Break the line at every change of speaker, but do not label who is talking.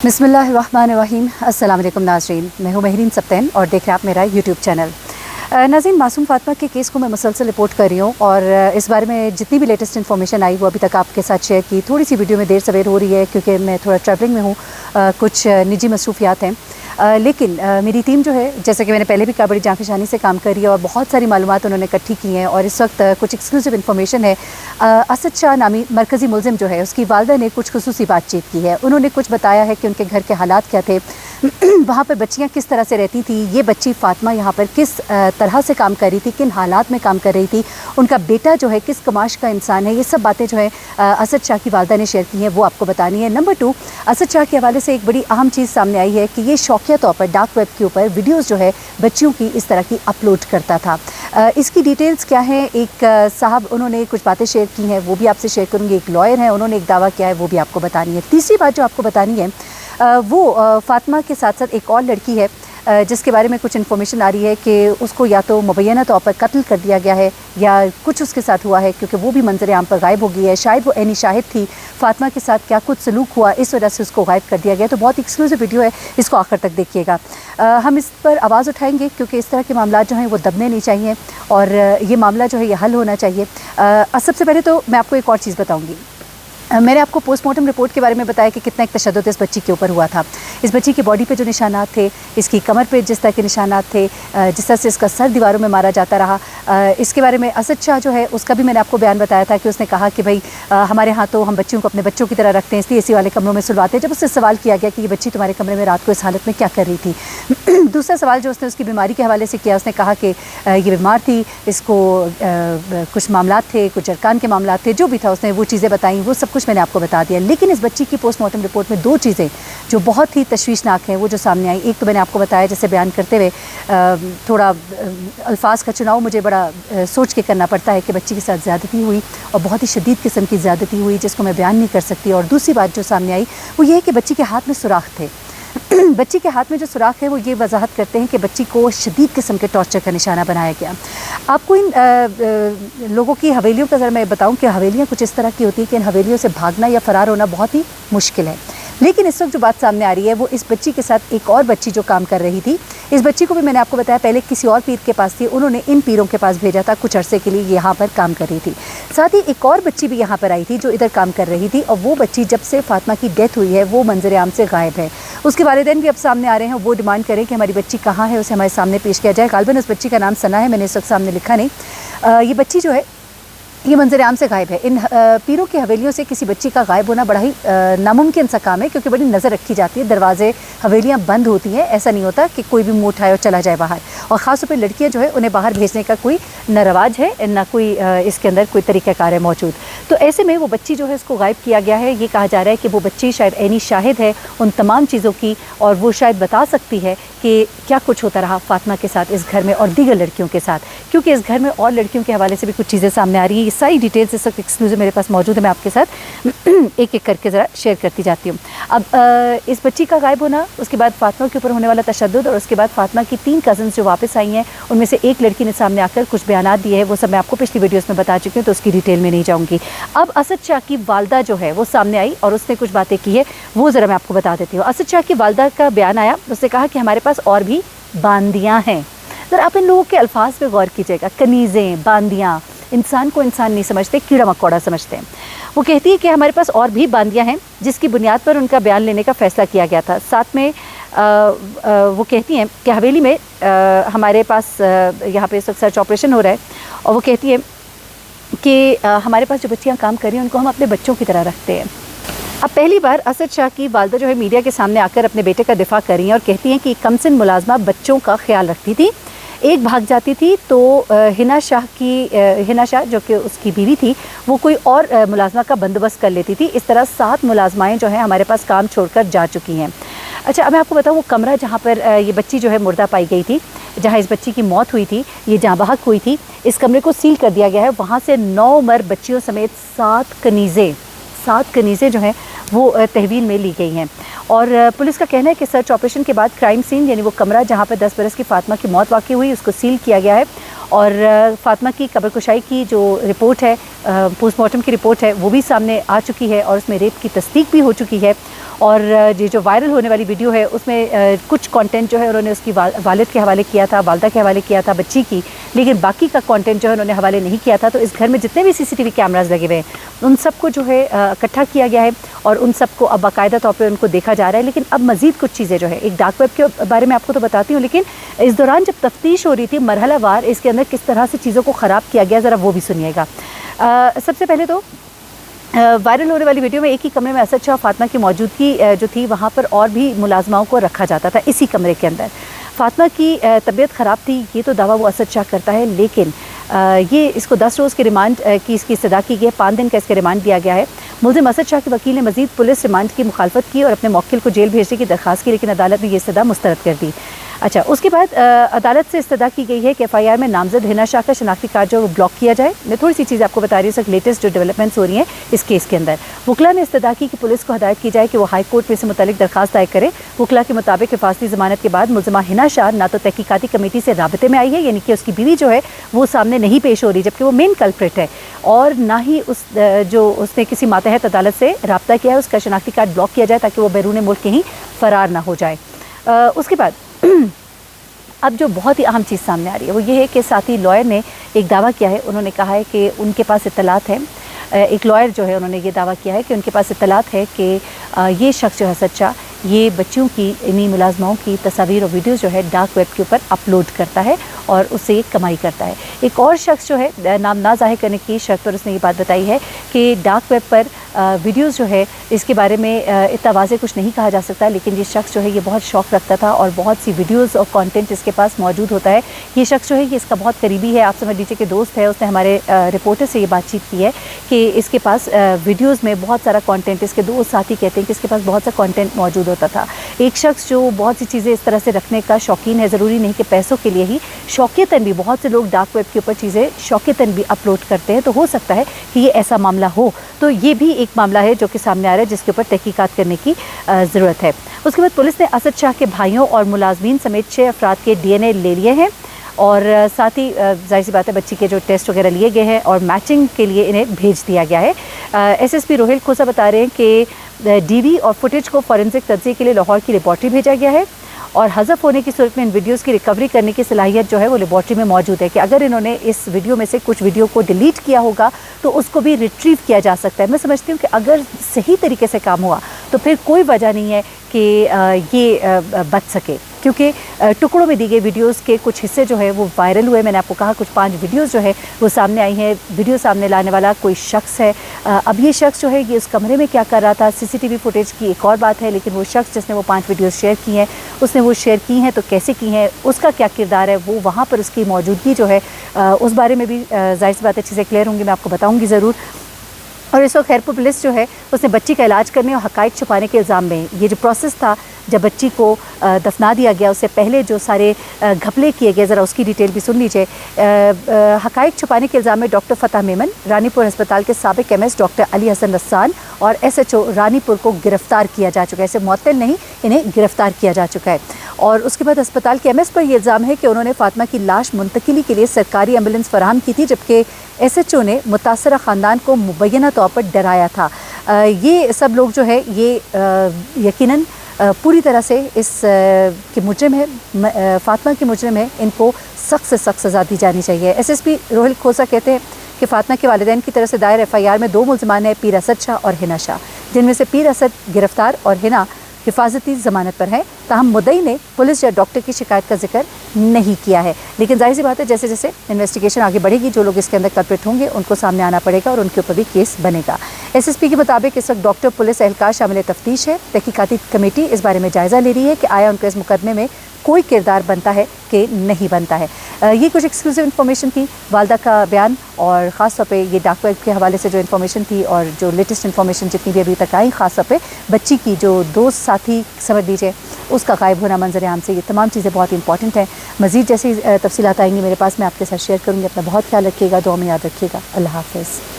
बिस्मिल्लाहिर्रहमानिर्रहीम। अस्सलाम वालेकुम नाज़रीन, मैं हूँ महरीन सप्तैन और देख रहे हैं आप मेरा यूट्यूब चैनल। नाज़रीन, मासूम फातिमा के केस को मैं मुसलसल रिपोर्ट कर रही हूँ और इस बारे में जितनी भी लेटेस्ट इन्फॉर्मेशन आई वो अभी तक आपके साथ शेयर की। थोड़ी सी वीडियो में देर सवेर हो रही है क्योंकि मैं थोड़ा ट्रैवलिंग में हूँ, कुछ निजी मसरूफियात हैं, लेकिन मेरी टीम जो है, जैसे कि मैंने पहले भी कहा, बड़ी जांफिशानी से काम कर रही है और बहुत सारी मालूमात उन्होंने इकट्ठी की हैं। और इस वक्त कुछ एक्सक्लूसिव इन्फॉर्मेशन है। असद शाह नामी मरकज़ी मुलजिम जो है, उसकी वालदा ने कुछ खुसूसी बातचीत की है। उन्होंने कुछ बताया है कि उनके घर के हालात क्या थे, वहाँ पर बच्चियाँ किस तरह से रहती थी, ये बच्ची फातिमा यहाँ पर किस तरह से काम कर रही थी, किन हालात में काम कर रही थी, उनका बेटा जो है किस कमाश का इंसान है। ये सब बातें जो है असद शाह की वालदा ने शेयर की हैं, वो आपको बतानी है। नंबर 2, असद शाह के हवाले से एक बड़ी अहम चीज़ सामने आई है कि ये शौकिया तौर पर डार्क वेब के ऊपर वीडियोज़ जो है बच्चियों की इस तरह की अपलोड करता था। इसकी डिटेल्स क्या है, एक साहब उन्होंने कुछ बातें शेयर की हैं, वो भी आपसे शेयर करूँगी। एक लॉयर हैं, उन्होंने एक दावा किया है, वो भी आपको बतानी है। तीसरी बात जो आपको बतानी है वो फातिमा के साथ साथ एक और लड़की है जिसके बारे में कुछ इन्फॉर्मेशन आ रही है कि उसको या तो मुबैना तौर पर कत्ल कर दिया गया है या कुछ उसके साथ हुआ है, क्योंकि वो भी मंजर आम पर गायब हो गई है। शायद वो ऐनी शाहिद थी, फातिमा के साथ क्या कुछ सलूक हुआ, इस वजह से उसको गायब कर दिया गया। तो बहुत एक्सक्लूसिव वीडियो है, इसको आखिर तक देखिएगा। हम इस पर आवाज़ उठाएंगे क्योंकि इस तरह के मामला जो हैं वो दबने नहीं चाहिए और ये मामला जो है ये हल होना चाहिए। सबसे पहले तो मैं आपको एक और चीज़ बताऊँगी। मैंने आपको पोस्टमार्टम रिपोर्ट के बारे में बताया कि कितना एक तशद्दुद इस बच्ची के ऊपर हुआ था। इस बच्ची की बॉडी पे जो निशानात थे, इसकी कमर पे जिस तरह के निशानात थे, जिस तरह से इसका सर दीवारों में मारा जाता रहा, इसके बारे में असद शाह जो है उसका भी मैंने आपको बयान बताया था कि उसने कहा कि भाई हमारे यहाँ तो हम बच्चियों को अपने बच्चों की तरह रखते हैं, इसलिए एसी वाले कमरों में सुलवाते हैं। जब उससे सवाल किया गया कि ये बच्ची तुम्हारे कमरे में रात को इस हालत में क्या कर रही थी, दूसरा सवाल जो उसने उसकी बीमारी के हवाले से किया, उसने कहा कि ये बीमार थी, इसको कुछ मामला थे, कुछ अरकान के मामला थे, जो भी था उसने वो चीज़ें बताई, वो सब कुछ मैंने आपको बता दिया। लेकिन इस बच्ची की पोस्टमार्टम रिपोर्ट में दो चीज़ें जो बहुत ही तशवीशनाक हैं वो जो सामने आई। एक तो मैंने आपको बताया, जैसे बयान करते हुए थोड़ा अल्फाज का चुनाव मुझे बड़ा सोच के करना पड़ता है कि बच्ची के साथ ज़्यादती हुई और बहुत ही शदीद किस्म की ज़्यादती हुई जिसको मैं बयान नहीं कर सकती। और दूसरी बात जो सामने आई वो ये है कि बच्ची के हाथ में सुराख थे। बच्ची के हाथ में जो सुराख है वो ये वजाहत करते हैं कि बच्ची को शदीद किस्म के टॉर्चर का निशाना बनाया गया। आपको इन लोगों की हवेलियों का ज़रा मैं बताऊं कि हवेलियां कुछ इस तरह की होती हैं कि इन हवेलियों से भागना या फ़रार होना बहुत ही मुश्किल है। लेकिन इस वक्त जो बात सामने आ रही है वो इस बच्ची के साथ एक और बच्ची जो काम कर रही थी, इस बच्ची को भी मैंने आपको बताया पहले किसी और पीर के पास थी, उन्होंने इन पीरों के पास भेजा था, कुछ अरसे के लिए यहाँ पर काम कर रही थी। साथ ही एक और बच्ची भी यहाँ पर आई थी जो इधर काम कर रही थी, और वो बच्ची जब से फातिमा की डेथ हुई है वो मंजर आम से गायब है। उसके वालिदैन भी अब सामने आ रहे हैं, वो डिमांड करें कि हमारी बच्ची कहाँ है, उसे हमारे सामने पेश किया जाए। गालिबन उस बच्ची का नाम सना है, मैंने इस वक्त सामने लिखा नहीं। ये बच्ची जो है ये मंजर आम से गायब है। इन पीरों की हवेलियों से किसी बच्ची का गायब होना बड़ा ही नामुमकिन सा काम है, क्योंकि बड़ी नज़र रखी जाती है, दरवाजे हवेलियाँ बंद होती हैं, ऐसा नहीं होता कि कोई भी मुँह उठाए और चला जाए बाहर। और ख़ास तौर पर लड़कियाँ जो है उन्हें बाहर भेजने का कोई न रवाज है न कोई इसके अंदर कोई तरीक़ाकार है मौजूद। तो ऐसे में वो बच्ची जो है उसको गायब किया गया है। ये कहा जा रहा है कि वो बच्ची शायद ऐनी शाहिद है उन तमाम चीज़ों की, और वो शायद बता सकती है कि क्या कुछ होता रहा फातिमा के साथ इस घर में और दीगर लड़कियों के साथ, क्योंकि इस घर में और लड़कियों के हवाले से भी कुछ चीज़ें सामने आ रही हैं। ये सारी डिटेल्स इस वक्त एक्सक्लूसिव मेरे पास मौजूद है, मैं आपके साथ एक एक करके ज़रा शेयर करती जाती हूँ। अब इस बच्ची का गायब होना, उसके बाद फातिमा के ऊपर होने वाला तशद्दुद, और उसके बाद फातिमा की 3 कज़न्स जो वापस आई हैं उनमें से एक लड़की ने सामने आकर कुछ बयानात दिए हैं, वो सब मैं आपको पिछली वीडियोस में बता चुकी हूँ, तो उसकी डिटेल में नहीं जाऊँगी। अब असद शाह की वालदा जो है वो सामने आई और उसने कुछ बातें की है, वो ज़रा मैं आपको बता देती हूँ। असद शाह की वालदा का बयान आया, उसने कहा कि हमारे पास और भी बांदियाँ हैं। ज़रा आप इन लोगों के अल्फाज पे गौर कीजिएगा, कनीज़ें, बांदियाँ, इंसान को इंसान नहीं समझते, कीड़ा मकोड़ा समझते हैं। वो कहती है कि हमारे पास और भी बांदियाँ हैं, जिसकी बुनियाद पर उनका बयान लेने का फ़ैसला किया गया था। साथ में वो कहती हैं कि हवेली में हमारे पास यहाँ पे इस वक्त सर्च ऑपरेशन हो रहा है, और वो कहती है कि हमारे पास जो बच्चियाँ काम कर रही हैं उनको हम अपने बच्चों की तरह रखते हैं। अब पहली बार असद शाह की वालदा जो है मीडिया के सामने आकर अपने बेटे का दिफा कर रही हैं और कहती हैं कि कमसिन मुलाजमा बच्चों का ख्याल रखती थी, एक भाग जाती थी तो हिना शाह जो कि उसकी बीवी थी वो कोई और मुलाजमा का बंदोबस्त कर लेती थी। इस तरह 7 मुलाजमाएँ जो हैं हमारे पास काम छोड़कर जा चुकी हैं। अच्छा, अब मैं आपको बताऊँ वो कमरा जहाँ पर ये बच्ची जो है मुर्दा पाई गई थी, जहाँ इस बच्ची की मौत हुई थी, ये जहाँ बहक हुई थी, इस कमरे को सील कर दिया गया है। वहाँ से 9 मर बच्चियों समेत 7 कनीज़ें जो हैं वो तहवील में ली गई हैं। और पुलिस का कहना है कि सर्च ऑपरेशन के बाद क्राइम सीन यानी वो कमरा जहाँ पर 10 बरस की फातिमा की मौत वाक़ई हुई उसको सील किया गया है और फातिमा की कब्र कुशाई की जो रिपोर्ट है पोस्टमार्टम की रिपोर्ट है वो भी सामने आ चुकी है और उसमें रेप की तस्दीक भी हो चुकी है। और ये जो वायरल होने वाली वीडियो है उसमें कुछ कंटेंट जो है उन्होंने उसकी वालिद के हवाले किया था, वालदा के हवाले किया था बच्ची की, लेकिन बाकी का कंटेंट जो है उन्होंने हवाले नहीं किया था। तो इस घर में जितने भी सीसीटीवी कैमरास लगे हुए हैं उन सबको जो है इकट्ठा किया गया है और उन सबको अब बाकायदा तौर पर उनको देखा जा रहा है। लेकिन अब मज़ीद कुछ चीज़ें जो है, एक डार्क वेब के बारे में आपको तो बताती हूँ, लेकिन इस दौरान जब तफ्तीश हो रही थी मरहला वार इसके अंदर किस तरह से चीज़ों को ख़राब किया गया, ज़रा वो भी सुनिएगा। सबसे पहले तो वायरल होने वाली वीडियो में एक ही कमरे में असद शाह और फातिमा की मौजूदगी जो थी, वहाँ पर और भी मुलाजमाओं को रखा जाता था इसी कमरे के अंदर। फातिमा की तबीयत ख़राब थी, ये तो दावा वो असद शाह करता है, लेकिन ये इसको 10 रोज़ के रिमांड की इसकी इस्तदा की गई है, 5 दिन का इसका रिमांड दिया गया है। मुल्ज़िम असद शाह के वकील ने मज़ीद पुलिस रिमांड की मुखालफत की और अपने मौक्किल को जेल भेजने की दरख्वास्त की, लेकिन अदालत ने ये इस्तदा मुस्तरद कर दी। अच्छा, उसके बाद अदालत से इस्तदा की गई है कि FIR में नामजद हिना शाह का शनाख्ती कार्ड जो ब्लॉक किया जाए। मैं थोड़ी सी चीज़ आपको बता रही हूँ, सर लेटेस्ट जो डेवलपमेंट्स हो रही हैं इस केस के अंदर। वकला ने इस्तदा की कि पुलिस को हदायत की जाए कि वो हाई कोर्ट में से मुतालिक दरखास्त दायर करे। वकला के मुताबिक हिफाजती ज़मानत के बाद मुल्ज़िमा हिना शाह ना तो तहकीकाती कमेटी से राबते में आई है, यानी कि उसकी बीवी जो है वो सामने नहीं पेश हो रही, जबकि वो मेन कल्प्रिट है, और ना ही जो उसने किसी मातहत अदालत से रब्ता किया है उसका शनाख्ती कार्ड ब्लॉक किया जाए ताकि वो बैरून मुल्क कहीं फ़रार ना हो जाए। उसके बाद अब जो बहुत ही अहम चीज़ सामने आ रही है वो ये है कि साथी लॉयर ने एक दावा किया है। उन्होंने कहा है कि उनके पास इत्तलात है, एक लॉयर जो है उन्होंने ये दावा किया है कि उनके पास इत्तलात है कि ये शख्स जो है असद शाह ये बच्चियों की, इन्हीं मुलाजमाओं की तस्वीर और वीडियोज़ जो है डार्क वेब के ऊपर अपलोड करता है और उससे ये कमाई करता है। एक और शख्स जो है नाम ना ज़ाहिर करने की शर्त पर उसने ये बात बताई है कि डार्क वेब पर वीडियोज़ जो है इसके बारे में इतना वाज़े कुछ नहीं कहा जा सकता, लेकिन ये शख्स जो है ये बहुत शौक़ रखता था और बहुत सी वीडियोज़ और कंटेंट इसके पास मौजूद होता है। ये शख्स जो है ये इसका बहुत करीबी है, आप समझ लीजिए कि दोस्त है। उसने हमारे रिपोर्टर से ये बातचीत की है कि इसके पास वीडियोज़ में बहुत सारा कंटेंट, इसके दोस्त साथी कहते हैं कि इसके पास बहुत सा कंटेंट मौजूद होता था। एक शख्स जो बहुत सी चीज़ें इस तरह से रखने का शौकीन है, ज़रूरी नहीं कि पैसों के लिए ही, शौकियतन भी बहुत से लोग डार्क वेब के ऊपर चीज़ें शौकियतन भी अपलोड करते हैं। तो हो सकता है कि ये ऐसा मामला हो, तो ये भी एक मामला है जो कि सामने आ रहा है जिसके ऊपर तहकीकात करने की ज़रूरत है। उसके बाद पुलिस ने असद शाह के भाइयों और मुलाजमीन समेत 6 अफराद के DNA ले लिए हैं और साथ ही जाहिर सी बात है बच्ची के जो टेस्ट वगैरह लिए गए हैं और मैचिंग के लिए इन्हें भेज दिया गया है। SSP रोहिल खोसा बता रहे हैं कि DV और फुटेज को फॉरेंसिक तज्ज़िये के लिए लाहौर की लेबॉर्ट्री भेजा गया है और हज़फ होने की सूरत में इन वीडियोज़ की रिकवरी करने की सलाहियत जो है वो लेबॉर्ट्री में मौजूद है कि अगर इन्होंने इस वीडियो में से कुछ वीडियो को डिलीट किया होगा तो उसको भी रिट्रीव किया जा सकता है। मैं समझती हूँ कि अगर सही तरीके से काम हुआ तो फिर कोई वजह नहीं है कि ये बच सके, क्योंकि टुकड़ों में दी गई वीडियोस के कुछ हिस्से जो है वो वायरल हुए। मैंने आपको कहा कुछ 5 वीडियोस जो है वो सामने आई हैं। वीडियो सामने लाने वाला कोई शख्स है। अब ये शख्स जो है ये उस कमरे में क्या कर रहा था, CCTV फुटेज की एक और बात है, लेकिन वो शख्स जिसने वो 5 वीडियोस शेयर की हैं उसने वो शेयर की हैं तो कैसे की हैं, उसका क्या किरदार है, वो वहाँ पर उसकी मौजूदगी जो है उस बारे में भी जाहिर सी बात है चीज़ें क्लियर होंगी, मैं आपको बताऊँगी ज़रूर। और इस वक्त खैरपुर पुलिस जो है उसने बच्ची का इलाज करने और हक़ाइक़ छुपाने के इल्ज़ाम में, ये जो प्रोसेस था जब बच्ची को दफना दिया गया उससे पहले जो सारे घपले किए गए, ज़रा उसकी डिटेल भी सुन लीजिए। हक़ाइक़ छुपाने के इल्ज़ाम में डॉक्टर फ़तह मेमन, रानीपुर अस्पताल के साबिक़ MS डॉक्टर अली हसन रस्सान और SHO रानीपुर को गिरफ़्तार किया जा चुका है। ऐसे मुअत्तल नहीं, इन्हें गिरफ़्तार किया जा चुका है। और उसके बाद अस्पताल के MS पर यह इल्ज़ाम है कि उन्होंने फ़ातिमा की लाश मुंतकिली के लिए सरकारी एम्बुलेंस फराहम की थी, जबकि SHO ने मुतासरा ख़ानदान को मुबैना तौर पर डराया था। ये सब लोग जो है ये यकीनन पूरी तरह से इस के मुजरिम है, फ़ातिमा के मुजरिम है, इनको सख्त से सख्त सज़ा दी जानी चाहिए। SSP रोहिल खोसा कहते हैं कि फ़ातिमा के वालिदैन की तरफ से दायर FIR में 2 मुल्ज़िमान हैं, पीर असद शाह और हिना शाह, जिनमें से पीर असद गिरफ़्तार और हिना हिफाजती ज़मानत पर है। ताहम मुद्दई ने पुलिस या डॉक्टर की शिकायत का जिक्र नहीं किया है, लेकिन जाहिर सी बात है जैसे जैसे इन्वेस्टिगेशन आगे बढ़ेगी जो लोग इसके अंदर कल्प्रिट होंगे उनको सामने आना पड़ेगा और उनके ऊपर भी केस बनेगा। SSP के मुताबिक इस वक्त डॉक्टर, पुलिस एहलकार शामिल तफ्तीश है। तहकीकाती कमेटी इस बारे में जायज़ा ले रही है कि आया उनका इस मुकदमे में कोई किरदार बनता है कि नहीं बनता है। ये कुछ एक्सक्लूसिव इन्फॉर्मेशन थी, वालदा का बयान और ख़ास तौर पे ये डार्क वेब के हवाले से जो इन्फॉर्मेशन थी और जो लेटेस्ट इन्फॉर्मेशन जितनी भी अभी तक आई, ख़ास तौर पे बच्ची की जो दोस्त साथी समझ लीजिए उसका गायब होना मंजर आम से, ये तमाम चीज़ें बहुत इंपॉर्टेंट हैं। मज़ीद जैसी तफसीलात आएंगी मेरे पास मैं आपके साथ शेयर करूँगी। अपना बहुत ख्याल रखिएगा, दुआ में याद रखिएगा। अल्लाह हाफ़िज़।